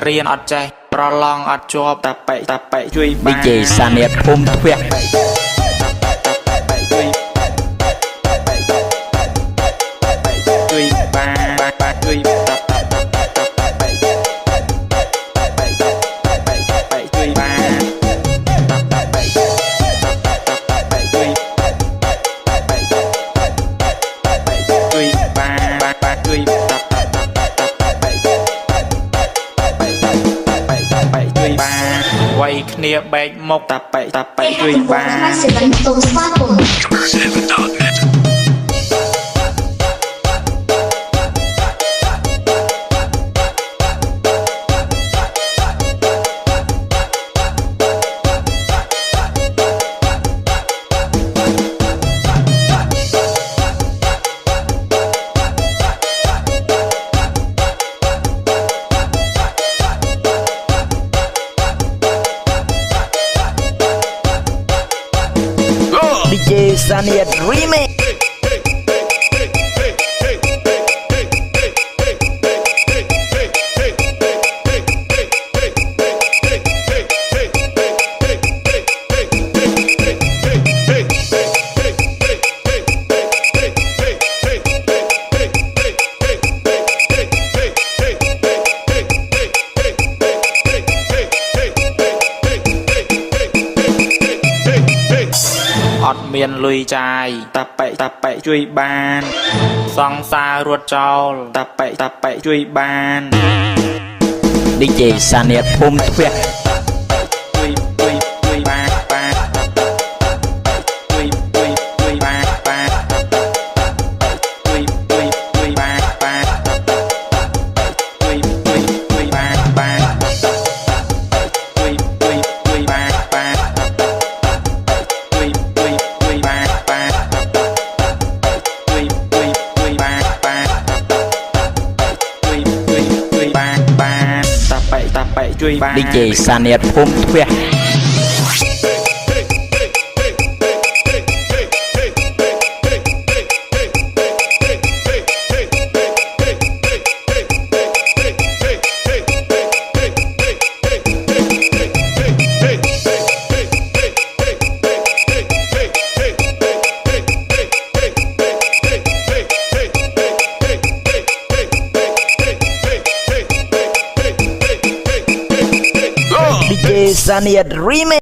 រៀនអត់ចេះប្រឡងអត់ជាប់តាប៉ិជួយបាន DJ សានៀតភូមិទ្វារ ជួយបានជួយជួយបានជួយបានជួយជួយបានវាយគ្នាបែកមុខតាប៉ិជួយបាន DJ សានៀត Remix អត់មានលុយចាយតាប៉ិជួយបានសង្សាររត់ចោលតាប៉ិជួយបាន DJ សានៀតភូមិទ្វារ ជួយបានជួយបានជួយបានជួយបានតាប៉ិជួយបាន DJ សានៀតភូមិទ្វារ DJ សានៀត Remix